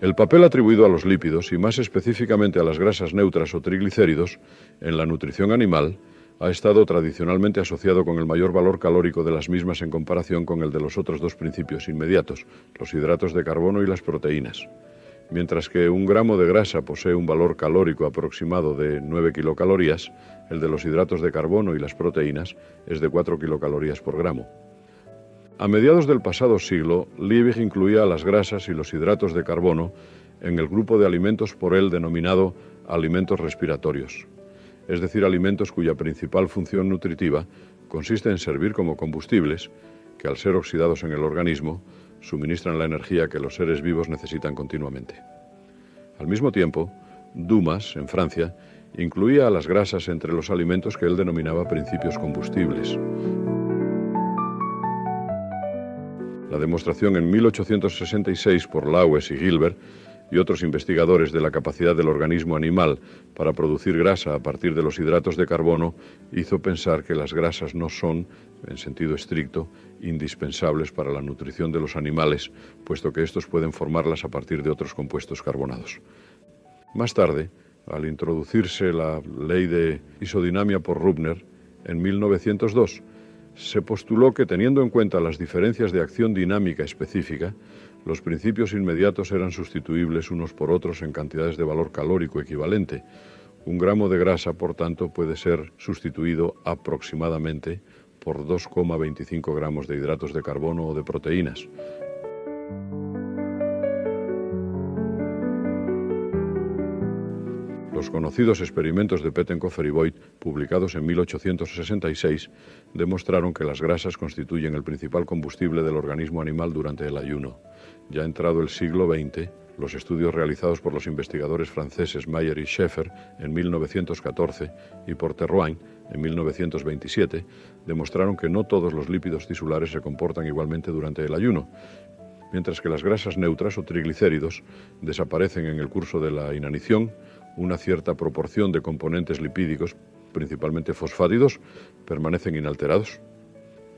El papel atribuido a los lípidos, y más específicamente a las grasas neutras o triglicéridos, en la nutrición animal, ha estado tradicionalmente asociado con el mayor valor calórico de las mismas en comparación con el de los otros dos principios inmediatos, los hidratos de carbono y las proteínas. Mientras que un gramo de grasa posee un valor calórico aproximado de 9 kilocalorías, el de los hidratos de carbono y las proteínas es de 4 kilocalorías por gramo. A mediados del pasado siglo, Liebig incluía las grasas y los hidratos de carbono en el grupo de alimentos por él denominado alimentos respiratorios, es decir, alimentos cuya principal función nutritiva consiste en servir como combustibles que, al ser oxidados en el organismo, suministran la energía que los seres vivos necesitan continuamente. Al mismo tiempo, Dumas, en Francia, incluía a las grasas entre los alimentos que él denominaba principios combustibles. La demostración en 1866 por Lawes y Gilbert y otros investigadores de la capacidad del organismo animal para producir grasa a partir de los hidratos de carbono hizo pensar que las grasas no son, en sentido estricto, indispensables para la nutrición de los animales, puesto que estos pueden formarlas a partir de otros compuestos carbonados. Más tarde, al introducirse la ley de isodinamia por Rubner, en 1902, se postuló que, teniendo en cuenta las diferencias de acción dinámica específica, los principios inmediatos eran sustituibles unos por otros en cantidades de valor calórico equivalente. Un gramo de grasa, por tanto, puede ser sustituido aproximadamente por 2,25 gramos de hidratos de carbono o de proteínas. Los conocidos experimentos de Pettenkofer y Voigt, publicados en 1866, demostraron que las grasas constituyen el principal combustible del organismo animal durante el ayuno. Ya entrado el siglo XX, los estudios realizados por los investigadores franceses Mayer y Schaeffer en 1914 y por Terrouin en 1927 demostraron que no todos los lípidos tisulares se comportan igualmente durante el ayuno, mientras que las grasas neutras o triglicéridos desaparecen en el curso de la inanición. Una cierta proporción de componentes lipídicos, principalmente fosfátidos, permanecen inalterados.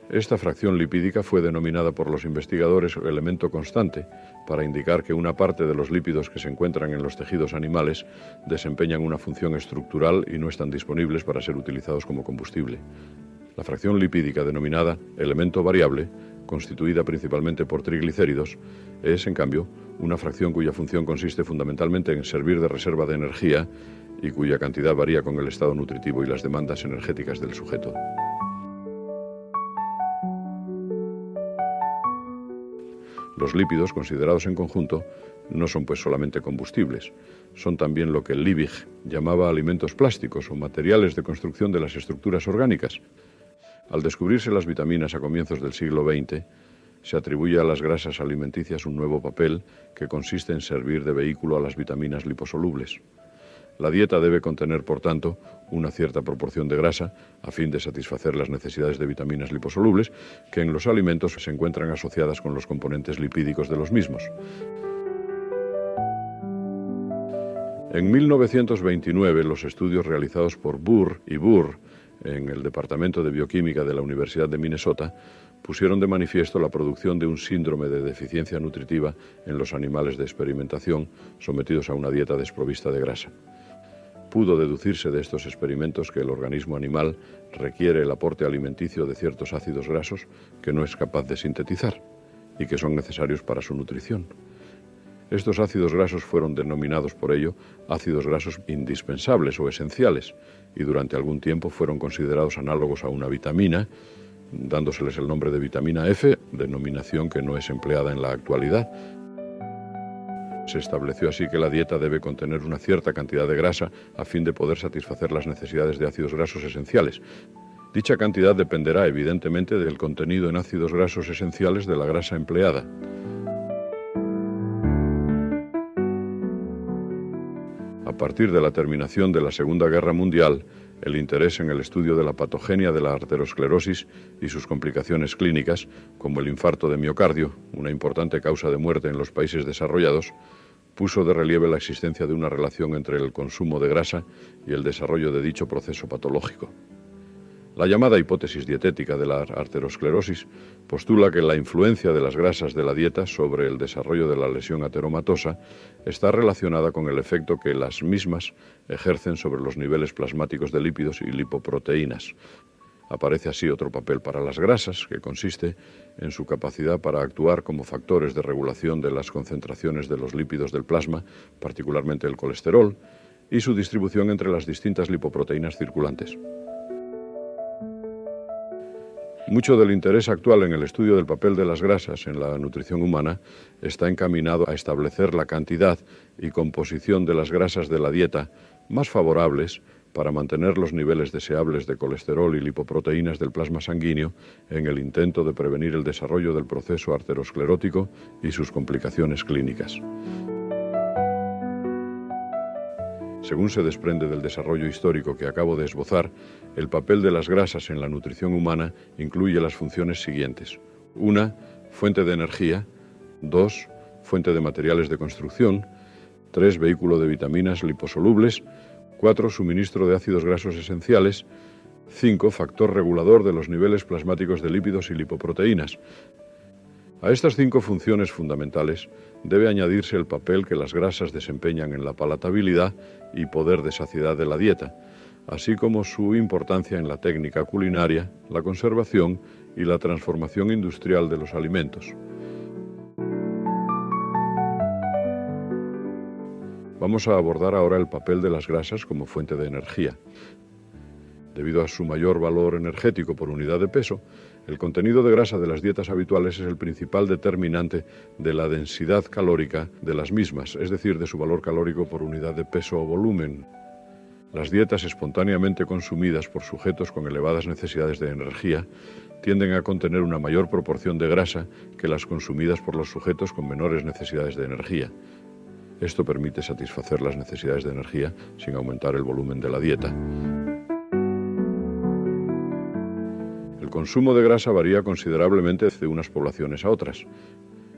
Esta fracción lipídica fue denominada por los investigadores elemento constante para indicar que una parte de los lípidos que se encuentran en los tejidos animales desempeñan una función estructural y no están disponibles para ser utilizados como combustible. La fracción lipídica denominada elemento variable, constituida principalmente por triglicéridos, es, en cambio, una fracción cuya función consiste fundamentalmente en servir de reserva de energía y cuya cantidad varía con el estado nutritivo y las demandas energéticas del sujeto. Los lípidos, considerados en conjunto, no son pues solamente combustibles, son también lo que Liebig llamaba alimentos plásticos o materiales de construcción de las estructuras orgánicas. Al descubrirse las vitaminas a comienzos del siglo XX, se atribuye a las grasas alimenticias un nuevo papel que consiste en servir de vehículo a las vitaminas liposolubles. La dieta debe contener, por tanto, una cierta proporción de grasa a fin de satisfacer las necesidades de vitaminas liposolubles que en los alimentos se encuentran asociadas con los componentes lipídicos de los mismos. En 1929, los estudios realizados por Burr y Burr en el Departamento de Bioquímica de la Universidad de Minnesota pusieron de manifiesto la producción de un síndrome de deficiencia nutritiva en los animales de experimentación sometidos a una dieta desprovista de grasa. Pudo deducirse de estos experimentos que el organismo animal requiere el aporte alimenticio de ciertos ácidos grasos que no es capaz de sintetizar y que son necesarios para su nutrición. Estos ácidos grasos fueron denominados por ello ácidos grasos indispensables o esenciales y durante algún tiempo fueron considerados análogos a una vitamina, dándoseles el nombre de vitamina F, denominación que no es empleada en la actualidad. Se estableció así que la dieta debe contener una cierta cantidad de grasa a fin de poder satisfacer las necesidades de ácidos grasos esenciales. Dicha cantidad dependerá evidentemente del contenido en ácidos grasos esenciales de la grasa empleada. A partir de la terminación de la Segunda Guerra Mundial, el interés en el estudio de la patogenia de la arteriosclerosis y sus complicaciones clínicas, como el infarto de miocardio, una importante causa de muerte en los países desarrollados, puso de relieve la existencia de una relación entre el consumo de grasa y el desarrollo de dicho proceso patológico. La llamada hipótesis dietética de la arteriosclerosis postula que la influencia de las grasas de la dieta sobre el desarrollo de la lesión ateromatosa está relacionada con el efecto que las mismas ejercen sobre los niveles plasmáticos de lípidos y lipoproteínas. Aparece así otro papel para las grasas, que consiste en su capacidad para actuar como factores de regulación de las concentraciones de los lípidos del plasma, particularmente el colesterol, y su distribución entre las distintas lipoproteínas circulantes. Mucho del interés actual en el estudio del papel de las grasas en la nutrición humana está encaminado a establecer la cantidad y composición de las grasas de la dieta más favorables para mantener los niveles deseables de colesterol y lipoproteínas del plasma sanguíneo en el intento de prevenir el desarrollo del proceso arteriosclerótico y sus complicaciones clínicas. Según se desprende del desarrollo histórico que acabo de esbozar, el papel de las grasas en la nutrición humana incluye las funciones siguientes. 1. Fuente de energía. 2. Fuente de materiales de construcción. 3. Vehículo de vitaminas liposolubles. 4. Suministro de ácidos grasos esenciales. 5. Factor regulador de los niveles plasmáticos de lípidos y lipoproteínas. A estas 5 funciones fundamentales debe añadirse el papel que las grasas desempeñan en la palatabilidad y poder de saciedad de la dieta, así como su importancia en la técnica culinaria, la conservación y la transformación industrial de los alimentos. Vamos a abordar ahora el papel de las grasas como fuente de energía. Debido a su mayor valor energético por unidad de peso, el contenido de grasa de las dietas habituales es el principal determinante de la densidad calórica de las mismas, es decir, de su valor calórico por unidad de peso o volumen. Las dietas espontáneamente consumidas por sujetos con elevadas necesidades de energía tienden a contener una mayor proporción de grasa que las consumidas por los sujetos con menores necesidades de energía. Esto permite satisfacer las necesidades de energía sin aumentar el volumen de la dieta. El consumo de grasa varía considerablemente de unas poblaciones a otras.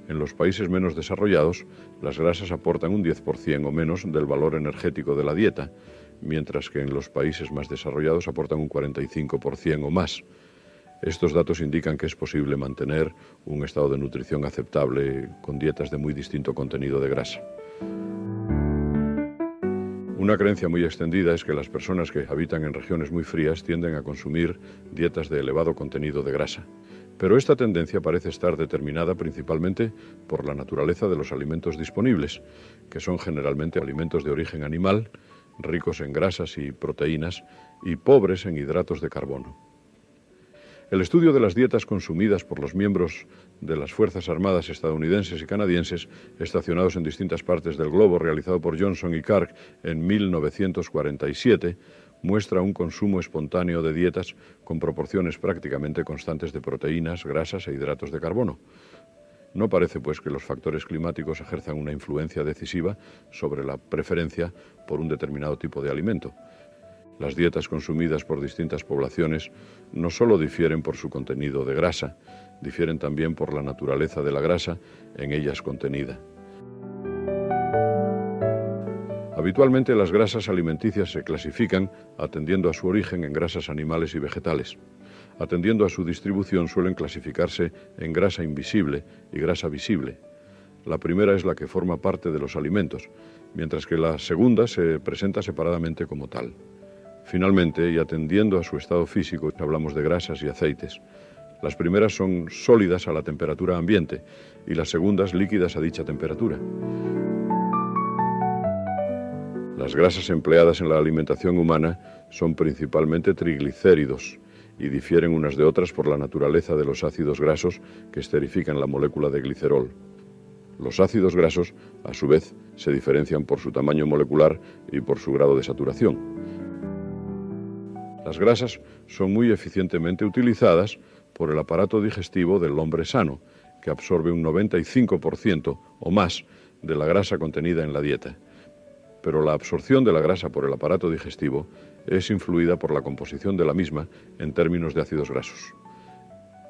En los países menos desarrollados, las grasas aportan un 10% o menos del valor energético de la dieta, mientras que en los países más desarrollados aportan un 45% o más. Estos datos indican que es posible mantener un estado de nutrición aceptable con dietas de muy distinto contenido de grasa. Una creencia muy extendida es que las personas que habitan en regiones muy frías tienden a consumir dietas de elevado contenido de grasa. Pero esta tendencia parece estar determinada principalmente por la naturaleza de los alimentos disponibles, que son generalmente alimentos de origen animal, ricos en grasas y proteínas y pobres en hidratos de carbono. El estudio de las dietas consumidas por los miembros de las Fuerzas Armadas estadounidenses y canadienses estacionados en distintas partes del globo, realizado por Johnson y Clark en 1947, muestra un consumo espontáneo de dietas con proporciones prácticamente constantes de proteínas, grasas e hidratos de carbono. No parece, pues, que los factores climáticos ejerzan una influencia decisiva sobre la preferencia por un determinado tipo de alimento. Las dietas consumidas por distintas poblaciones no solo difieren por su contenido de grasa, difieren también por la naturaleza de la grasa en ellas contenida. Habitualmente las grasas alimenticias se clasifican atendiendo a su origen en grasas animales y vegetales. Atendiendo a su distribución suelen clasificarse en grasa invisible y grasa visible. La primera es la que forma parte de los alimentos, mientras que la segunda se presenta separadamente como tal. Finalmente, y atendiendo a su estado físico, hablamos de grasas y aceites. Las primeras son sólidas a la temperatura ambiente y las segundas líquidas a dicha temperatura. Las grasas empleadas en la alimentación humana son principalmente triglicéridos y difieren unas de otras por la naturaleza de los ácidos grasos que esterifican la molécula de glicerol. Los ácidos grasos, a su vez, se diferencian por su tamaño molecular y por su grado de saturación. Las grasas son muy eficientemente utilizadas por el aparato digestivo del hombre sano, que absorbe un 95% o más de la grasa contenida en la dieta. Pero la absorción de la grasa por el aparato digestivo es influida por la composición de la misma en términos de ácidos grasos.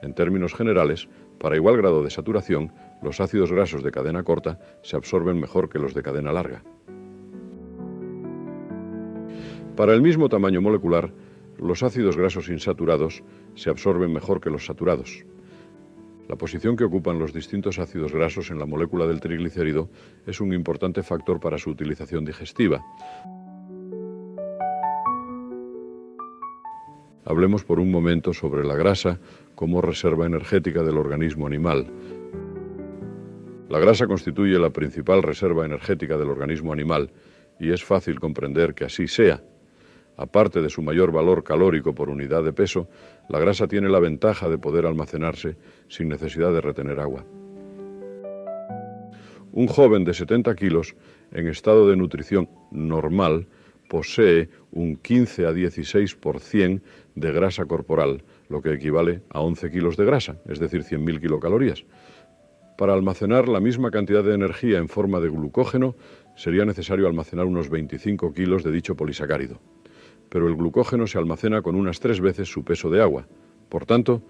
En términos generales, para igual grado de saturación, los ácidos grasos de cadena corta se absorben mejor que los de cadena larga. Para el mismo tamaño molecular, Los ácidos grasos insaturados se absorben mejor que los saturados. La posición que ocupan los distintos ácidos grasos en la molécula del triglicérido es un importante factor para su utilización digestiva. Hablemos por un momento sobre la grasa como reserva energética del organismo animal. La grasa constituye la principal reserva energética del organismo animal y es fácil comprender que así sea. Aparte de su mayor valor calórico por unidad de peso, la grasa tiene la ventaja de poder almacenarse sin necesidad de retener agua. Un joven de 70 kilos en estado de nutrición normal posee un 15 a 16% de grasa corporal, lo que equivale a 11 kilos de grasa, es decir, 100.000 kilocalorías. Para almacenar la misma cantidad de energía en forma de glucógeno, sería necesario almacenar unos 25 kilos de dicho polisacárido. Pero el glucógeno se almacena con unas 3 veces su peso de agua. Por tanto,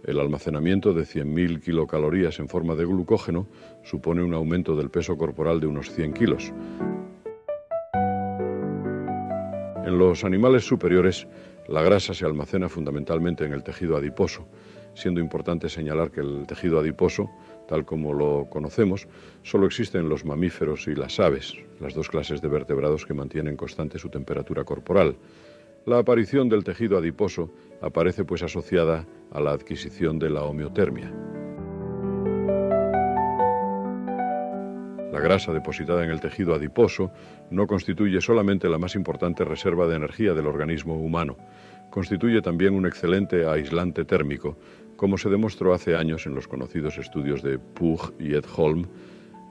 el almacenamiento de 100.000 kilocalorías en forma de glucógeno supone un aumento del peso corporal de unos 100 kilos. En los animales superiores, la grasa se almacena fundamentalmente en el tejido adiposo, siendo importante señalar que el tejido adiposo, tal como lo conocemos, solo existe en los mamíferos y las aves, las dos clases de vertebrados que mantienen constante su temperatura corporal. La aparición del tejido adiposo aparece pues asociada a la adquisición de la homeotermia. La grasa depositada en el tejido adiposo no constituye solamente la más importante reserva de energía del organismo humano, constituye también un excelente aislante térmico, como se demostró hace años en los conocidos estudios de Pugh y Edholm,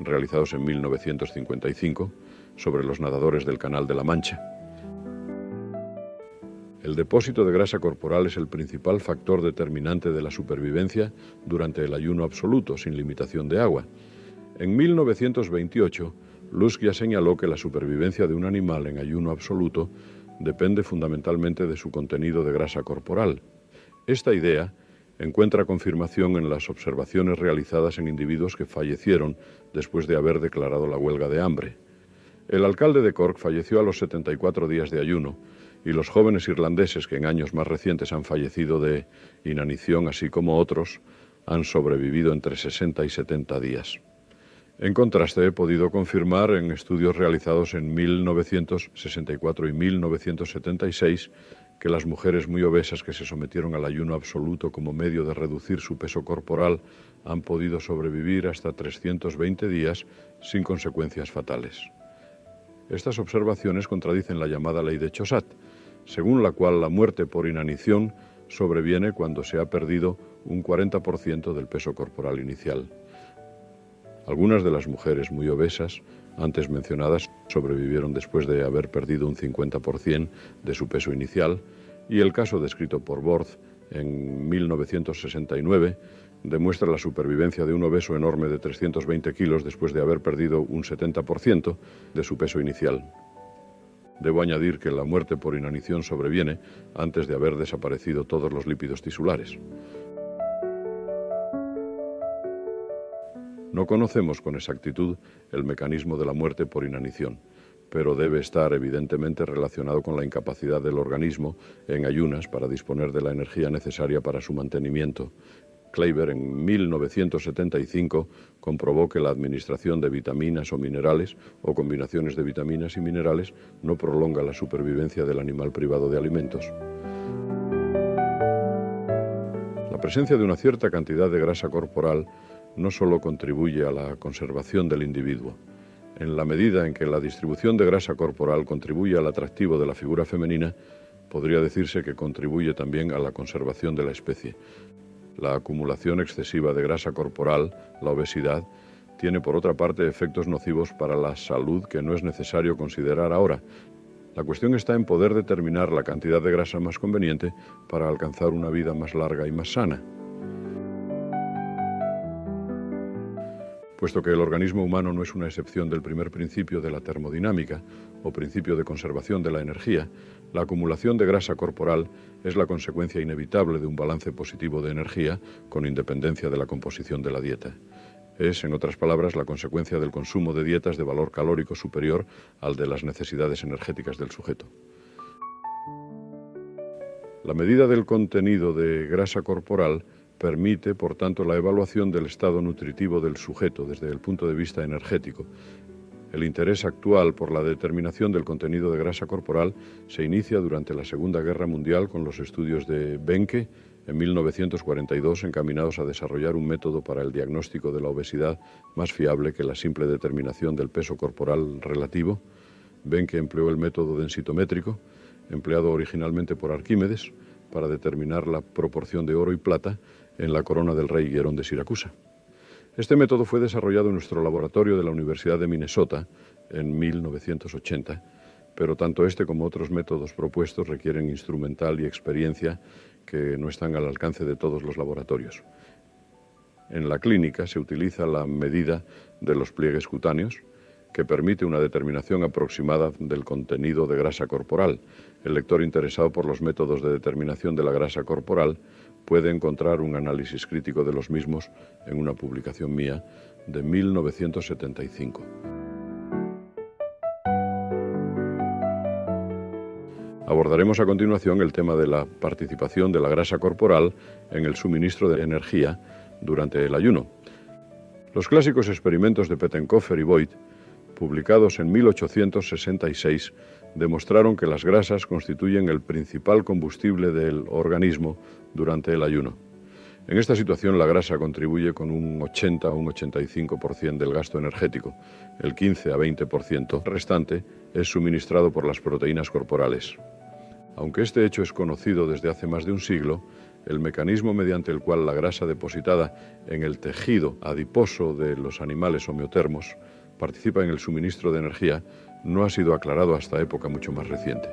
realizados en 1955, sobre los nadadores del Canal de la Mancha. El depósito de grasa corporal es el principal factor determinante de la supervivencia durante el ayuno absoluto, sin limitación de agua. En 1928, Lusk ya señaló que la supervivencia de un animal en ayuno absoluto depende fundamentalmente de su contenido de grasa corporal. Esta idea encuentra confirmación en las observaciones realizadas en individuos que fallecieron después de haber declarado la huelga de hambre. El alcalde de Cork falleció a los 74 días de ayuno y los jóvenes irlandeses que en años más recientes han fallecido de inanición, así como otros, han sobrevivido entre 60 y 70 días. En contraste, he podido confirmar en estudios realizados en 1964 y 1976 que las mujeres muy obesas que se sometieron al ayuno absoluto como medio de reducir su peso corporal han podido sobrevivir hasta 320 días sin consecuencias fatales. Estas observaciones contradicen la llamada ley de Chaussat, según la cual la muerte por inanición sobreviene cuando se ha perdido un 40% del peso corporal inicial. Algunas de las mujeres muy obesas, antes mencionadas, sobrevivieron después de haber perdido un 50% de su peso inicial, y el caso descrito por Borth en 1969 demuestra la supervivencia de un obeso enorme de 320 kilos después de haber perdido un 70% de su peso inicial. Debo añadir que la muerte por inanición sobreviene antes de haber desaparecido todos los lípidos tisulares. No conocemos con exactitud el mecanismo de la muerte por inanición, pero debe estar evidentemente relacionado con la incapacidad del organismo en ayunas para disponer de la energía necesaria para su mantenimiento. Kleiber en 1975 comprobó que la administración de vitaminas o minerales o combinaciones de vitaminas y minerales no prolonga la supervivencia del animal privado de alimentos. La presencia de una cierta cantidad de grasa corporal no solo contribuye a la conservación del individuo. En la medida en que la distribución de grasa corporal contribuye al atractivo de la figura femenina, podría decirse que contribuye también a la conservación de la especie. La acumulación excesiva de grasa corporal, la obesidad, tiene por otra parte efectos nocivos para la salud que no es necesario considerar ahora. La cuestión está en poder determinar la cantidad de grasa más conveniente para alcanzar una vida más larga y más sana. Puesto que el organismo humano no es una excepción del primer principio de la termodinámica o principio de conservación de la energía, la acumulación de grasa corporal es la consecuencia inevitable de un balance positivo de energía con independencia de la composición de la dieta. Es, en otras palabras, la consecuencia del consumo de dietas de valor calórico superior al de las necesidades energéticas del sujeto. La medida del contenido de grasa corporal permite, por tanto, la evaluación del estado nutritivo del sujeto desde el punto de vista energético. El interés actual por la determinación del contenido de grasa corporal se inicia durante la Segunda Guerra Mundial con los estudios de Benke en 1942, encaminados a desarrollar un método para el diagnóstico de la obesidad más fiable que la simple determinación del peso corporal relativo. Benke empleó el método densitométrico, empleado originalmente por Arquímedes, para determinar la proporción de oro y plata en la corona del rey Hierón de Siracusa. Este método fue desarrollado en nuestro laboratorio de la Universidad de Minnesota en 1980, pero tanto este como otros métodos propuestos requieren instrumental y experiencia que no están al alcance de todos los laboratorios. En la clínica se utiliza la medida de los pliegues cutáneos, que permite una determinación aproximada del contenido de grasa corporal. El lector interesado por los métodos de determinación de la grasa corporal puede encontrar un análisis crítico de los mismos en una publicación mía de 1975. Abordaremos a continuación el tema de la participación de la grasa corporal en el suministro de energía durante el ayuno. Los clásicos experimentos de Pettenkofer y Voigt, publicados en 1866, demostraron que las grasas constituyen el principal combustible del organismo durante el ayuno. En esta situación, la grasa contribuye con un 80 a un 85% del gasto energético. El 15 a 20% restante es suministrado por las proteínas corporales. Aunque este hecho es conocido desde hace más de un siglo, el mecanismo mediante el cual la grasa depositada en el tejido adiposo de los animales homeotermos participa en el suministro de energía no ha sido aclarado hasta época mucho más reciente.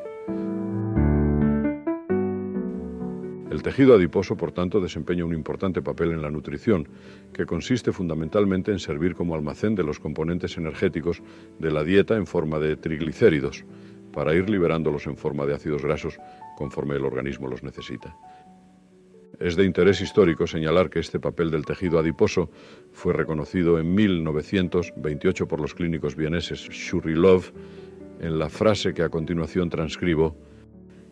El tejido adiposo, por tanto, desempeña un importante papel en la nutrición, que consiste fundamentalmente en servir como almacén de los componentes energéticos de la dieta en forma de triglicéridos, para ir liberándolos en forma de ácidos grasos conforme el organismo los necesita. Es de interés histórico señalar que este papel del tejido adiposo fue reconocido en 1928 por los clínicos vieneses Shurilov en la frase que a continuación transcribo: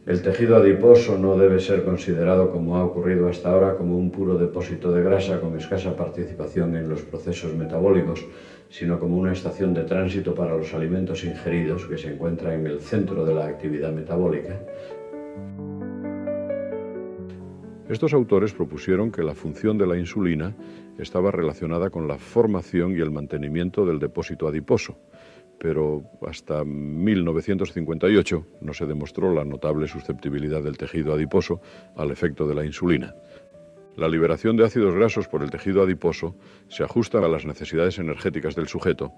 el tejido adiposo no debe ser considerado, como ha ocurrido hasta ahora, como un puro depósito de grasa con escasa participación en los procesos metabólicos, sino como una estación de tránsito para los alimentos ingeridos que se encuentra en el centro de la actividad metabólica. Estos autores propusieron que la función de la insulina estaba relacionada con la formación y el mantenimiento del depósito adiposo, pero hasta 1958 no se demostró la notable susceptibilidad del tejido adiposo al efecto de la insulina. La liberación de ácidos grasos por el tejido adiposo se ajusta a las necesidades energéticas del sujeto,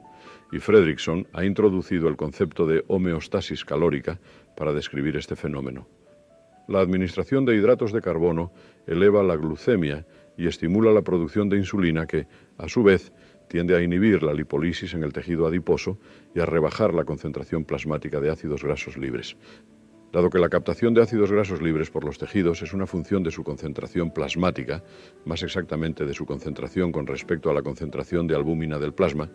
y Fredrickson ha introducido el concepto de homeostasis calórica para describir este fenómeno. La administración de hidratos de carbono eleva la glucemia y estimula la producción de insulina que, a su vez, tiende a inhibir la lipólisis en el tejido adiposo y a rebajar la concentración plasmática de ácidos grasos libres. Dado que la captación de ácidos grasos libres por los tejidos es una función de su concentración plasmática, más exactamente de su concentración con respecto a la concentración de albúmina del plasma,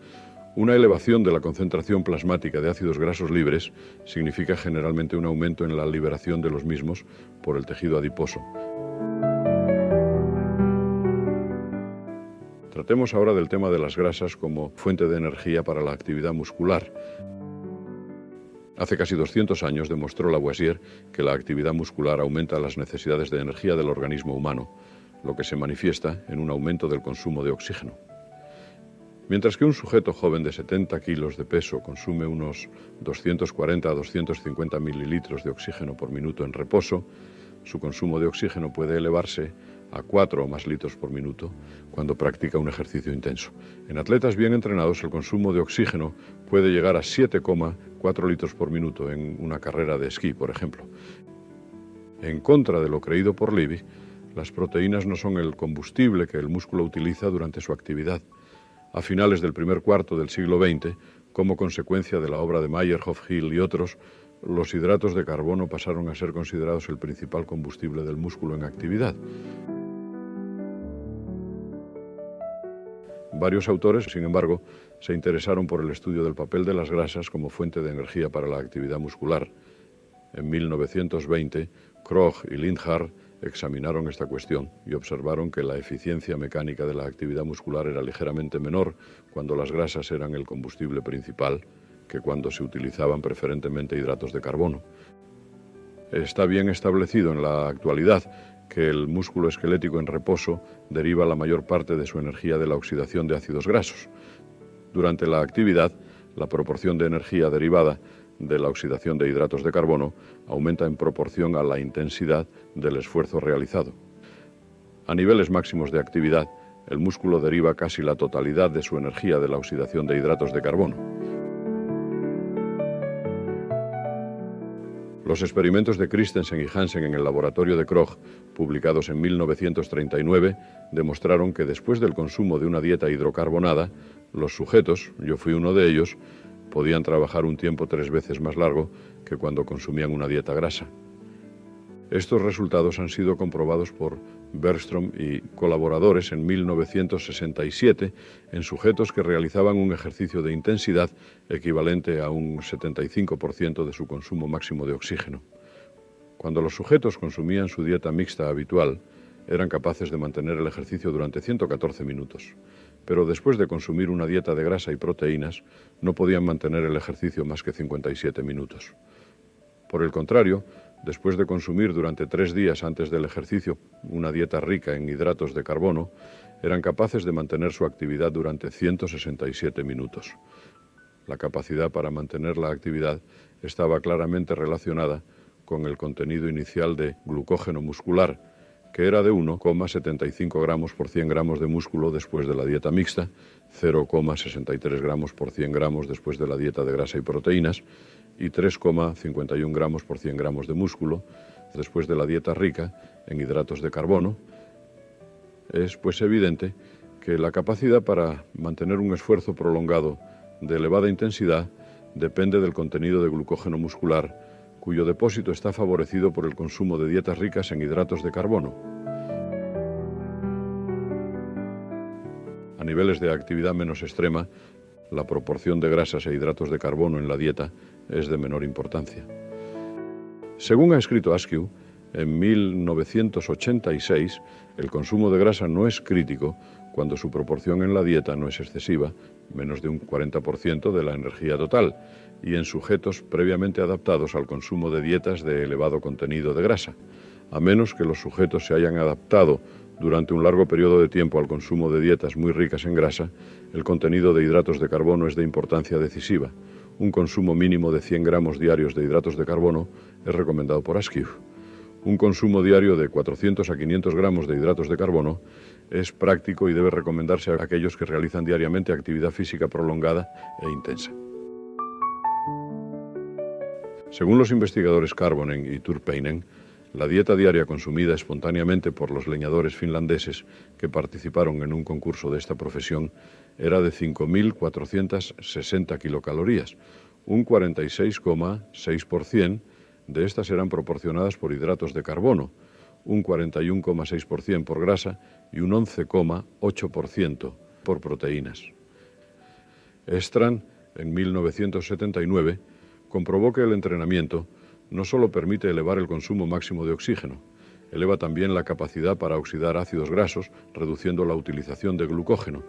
una elevación de la concentración plasmática de ácidos grasos libres significa generalmente un aumento en la liberación de los mismos por el tejido adiposo. Tratemos ahora del tema de las grasas como fuente de energía para la actividad muscular. Hace casi 200 años demostró Lavoisier que la actividad muscular aumenta las necesidades de energía del organismo humano, lo que se manifiesta en un aumento del consumo de oxígeno. Mientras que un sujeto joven de 70 kilos de peso consume unos 240 a 250 mililitros de oxígeno por minuto en reposo, su consumo de oxígeno puede elevarse a 4 o más litros por minuto cuando practica un ejercicio intenso. En atletas bien entrenados, el consumo de oxígeno puede llegar a 7,4 litros por minuto en una carrera de esquí, por ejemplo. En contra de lo creído por Levy, las proteínas no son el combustible que el músculo utiliza durante su actividad. A finales del primer cuarto del siglo XX, como consecuencia de la obra de Meyerhoff, Hill y otros, los hidratos de carbono pasaron a ser considerados el principal combustible del músculo en actividad. Varios autores, sin embargo, se interesaron por el estudio del papel de las grasas como fuente de energía para la actividad muscular. En 1920 Krogh y Lindhard examinaron esta cuestión y observaron que la eficiencia mecánica de la actividad muscular era ligeramente menor cuando las grasas eran el combustible principal que cuando se utilizaban preferentemente hidratos de carbono. Está bien establecido en la actualidad que el músculo esquelético en reposo deriva la mayor parte de su energía de la oxidación de ácidos grasos. Durante la actividad, la proporción de energía derivada de la oxidación de hidratos de carbono aumenta en proporción a la intensidad del esfuerzo realizado. A niveles máximos de actividad, el músculo deriva casi la totalidad de su energía de la oxidación de hidratos de carbono. Los experimentos de Christensen y Hansen en el laboratorio de Krogh, publicados en 1939, demostraron que después del consumo de una dieta hidrocarbonada, los sujetos, yo fui uno de ellos, podían trabajar un tiempo 3 veces más largo que cuando consumían una dieta grasa. Estos resultados han sido comprobados por Bergström y colaboradores en 1967 en sujetos que realizaban un ejercicio de intensidad equivalente a un 75% de su consumo máximo de oxígeno. Cuando los sujetos consumían su dieta mixta habitual, eran capaces de mantener el ejercicio durante 114 minutos. Pero después de consumir una dieta de grasa y proteínas, no podían mantener el ejercicio más que 57 minutos. Por el contrario, después de consumir durante 3 días antes del ejercicio una dieta rica en hidratos de carbono, eran capaces de mantener su actividad durante 167 minutos. La capacidad para mantener la actividad estaba claramente relacionada con el contenido inicial de glucógeno muscular, que era de 1,75 gramos por 100 gramos de músculo después de la dieta mixta, 0,63 gramos por 100 gramos después de la dieta de grasa y proteínas, y 3,51 gramos por 100 gramos de músculo después de la dieta rica en hidratos de carbono. Es pues evidente que la capacidad para mantener un esfuerzo prolongado de elevada intensidad depende del contenido de glucógeno muscular, cuyo depósito está favorecido por el consumo de dietas ricas en hidratos de carbono. A niveles de actividad menos extrema, la proporción de grasas e hidratos de carbono en la dieta es de menor importancia. Según ha escrito Askew, en 1986, el consumo de grasa no es crítico cuando su proporción en la dieta no es excesiva, menos de un 40% de la energía total, y en sujetos previamente adaptados al consumo de dietas de elevado contenido de grasa, a menos que los sujetos se hayan adaptado durante un largo periodo de tiempo al consumo de dietas muy ricas en grasa. El contenido de hidratos de carbono es de importancia decisiva. Un consumo mínimo de 100 gramos diarios de hidratos de carbono es recomendado por Askew. Un consumo diario de 400 a 500 gramos de hidratos de carbono es práctico y debe recomendarse a aquellos que realizan diariamente actividad física prolongada e intensa. Según los investigadores Karvonen y Turpeinen, la dieta diaria consumida espontáneamente por los leñadores finlandeses que participaron en un concurso de esta profesión era de 5.460 kilocalorías. Un 46,6% de estas eran proporcionadas por hidratos de carbono, un 41,6% por grasa y un 11,8% por proteínas. Strand, en 1979, comprobó que el entrenamiento no solo permite elevar el consumo máximo de oxígeno, eleva también la capacidad para oxidar ácidos grasos, reduciendo la utilización de glucógeno.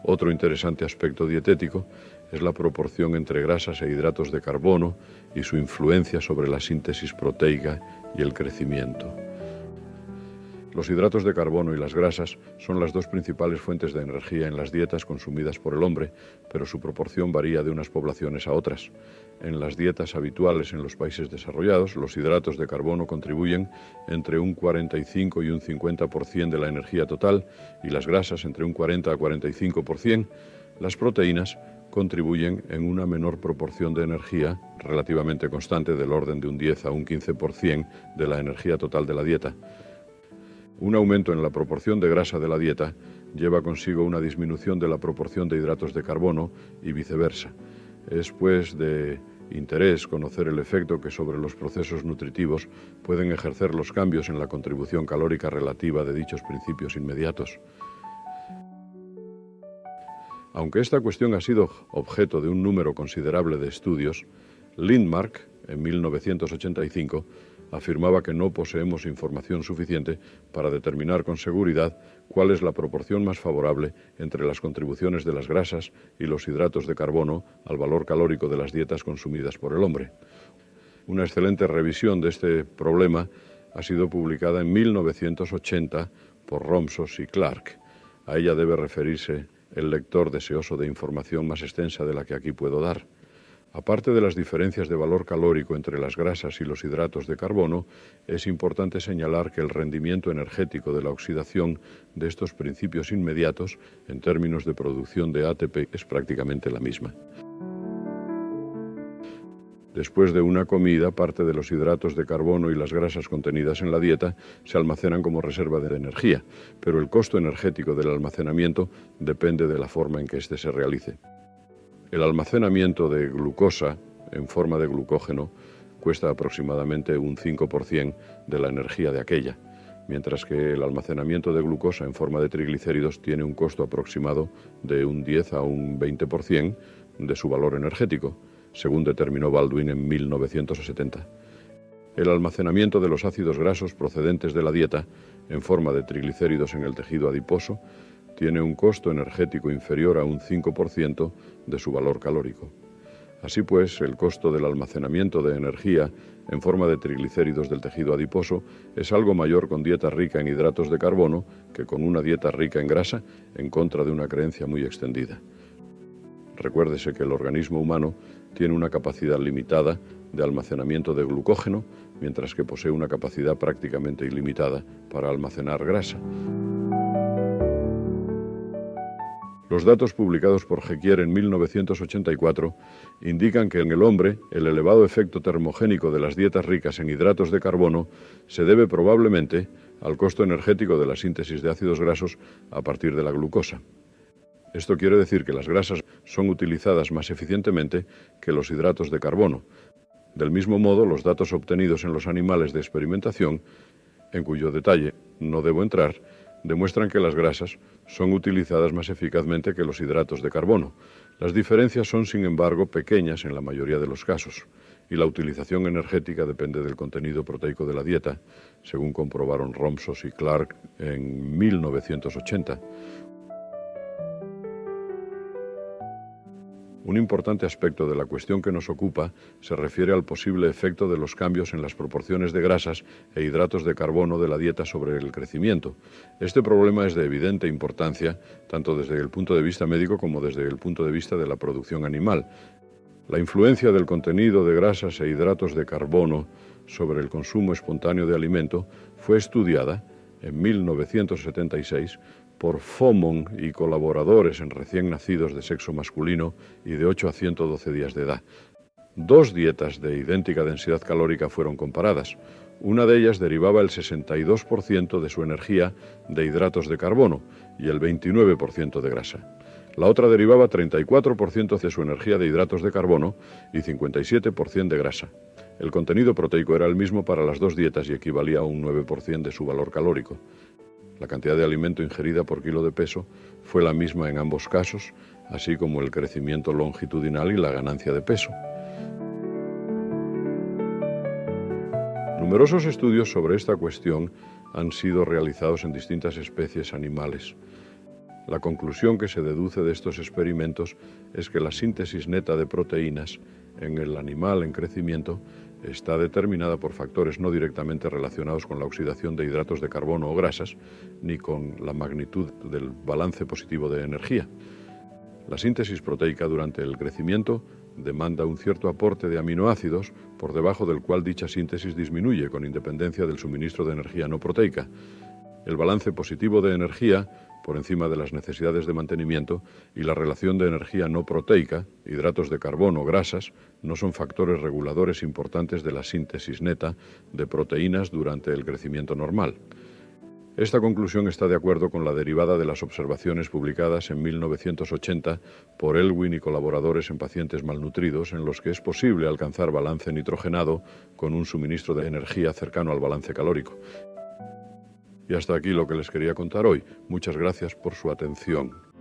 Otro interesante aspecto dietético es la proporción entre grasas e hidratos de carbono y su influencia sobre la síntesis proteica y el crecimiento. Los hidratos de carbono y las grasas son las dos principales fuentes de energía en las dietas consumidas por el hombre, pero su proporción varía de unas poblaciones a otras. En las dietas habituales en los países desarrollados, los hidratos de carbono contribuyen entre un 45 y un 50% de la energía total y las grasas entre un 40 a 45%. Las proteínas contribuyen en una menor proporción de energía relativamente constante, del orden de un 10 a un 15% de la energía total de la dieta. Un aumento en la proporción de grasa de la dieta lleva consigo una disminución de la proporción de hidratos de carbono y viceversa. Es pues de interés conocer el efecto que sobre los procesos nutritivos pueden ejercer los cambios en la contribución calórica relativa de dichos principios inmediatos. Aunque esta cuestión ha sido objeto de un número considerable de estudios, Lindmark, en 1985, afirmaba que no poseemos información suficiente para determinar con seguridad cuál es la proporción más favorable entre las contribuciones de las grasas y los hidratos de carbono al valor calórico de las dietas consumidas por el hombre. Una excelente revisión de este problema ha sido publicada en 1980 por Romsos y Clark. A ella debe referirse el lector deseoso de información más extensa de la que aquí puedo dar. Aparte de las diferencias de valor calórico entre las grasas y los hidratos de carbono, es importante señalar que el rendimiento energético de la oxidación de estos principios inmediatos, en términos de producción de ATP, es prácticamente la misma. Después de una comida, parte de los hidratos de carbono y las grasas contenidas en la dieta se almacenan como reserva de energía, pero el costo energético del almacenamiento depende de la forma en que éste se realice. El almacenamiento de glucosa en forma de glucógeno cuesta aproximadamente un 5% de la energía de aquella, mientras que el almacenamiento de glucosa en forma de triglicéridos tiene un costo aproximado de un 10 a un 20% de su valor energético, según determinó Baldwin en 1970. El almacenamiento de los ácidos grasos procedentes de la dieta en forma de triglicéridos en el tejido adiposo tiene un costo energético inferior a un 5% de su valor calórico. Así pues, el costo del almacenamiento de energía en forma de triglicéridos del tejido adiposo es algo mayor con dieta rica en hidratos de carbono que con una dieta rica en grasa, en contra de una creencia muy extendida. Recuérdese que el organismo humano tiene una capacidad limitada de almacenamiento de glucógeno, mientras que posee una capacidad prácticamente ilimitada para almacenar grasa. Los datos publicados por Jequier en 1984 indican que en el hombre el elevado efecto termogénico de las dietas ricas en hidratos de carbono se debe probablemente al costo energético de la síntesis de ácidos grasos a partir de la glucosa. Esto quiere decir que las grasas son utilizadas más eficientemente que los hidratos de carbono. Del mismo modo, los datos obtenidos en los animales de experimentación, en cuyo detalle no debo entrar, demuestran que las grasas son utilizadas más eficazmente que los hidratos de carbono. Las diferencias son, sin embargo, pequeñas en la mayoría de los casos, y la utilización energética depende del contenido proteico de la dieta, según comprobaron Romsos y Clark en 1980. Un importante aspecto de la cuestión que nos ocupa se refiere al posible efecto de los cambios en las proporciones de grasas e hidratos de carbono de la dieta sobre el crecimiento. Este problema es de evidente importancia, tanto desde el punto de vista médico como desde el punto de vista de la producción animal. La influencia del contenido de grasas e hidratos de carbono sobre el consumo espontáneo de alimento fue estudiada en 1976 por Fomon y colaboradores en recién nacidos de sexo masculino y de 8 a 112 días de edad. Dos dietas de idéntica densidad calórica fueron comparadas. Una de ellas derivaba el 62% de su energía de hidratos de carbono y el 29% de grasa. La otra derivaba 34% de su energía de hidratos de carbono y 57% de grasa. El contenido proteico era el mismo para las dos dietas y equivalía a un 9% de su valor calórico. La cantidad de alimento ingerida por kilo de peso fue la misma en ambos casos, así como el crecimiento longitudinal y la ganancia de peso. Numerosos estudios sobre esta cuestión han sido realizados en distintas especies animales. La conclusión que se deduce de estos experimentos es que la síntesis neta de proteínas en el animal en crecimiento está determinada por factores no directamente relacionados con la oxidación de hidratos de carbono o grasas, ni con la magnitud del balance positivo de energía. La síntesis proteica durante el crecimiento demanda un cierto aporte de aminoácidos, por debajo del cual dicha síntesis disminuye con independencia del suministro de energía no proteica. El balance positivo de energía, por encima de las necesidades de mantenimiento, y la relación de energía no proteica, hidratos de carbono, grasas, no son factores reguladores importantes de la síntesis neta de proteínas durante el crecimiento normal. Esta conclusión está de acuerdo con la derivada de las observaciones publicadas en 1980 por Elwin y colaboradores en pacientes malnutridos, en los que es posible alcanzar balance nitrogenado con un suministro de energía cercano al balance calórico. Y hasta aquí lo que les quería contar hoy. Muchas gracias por su atención.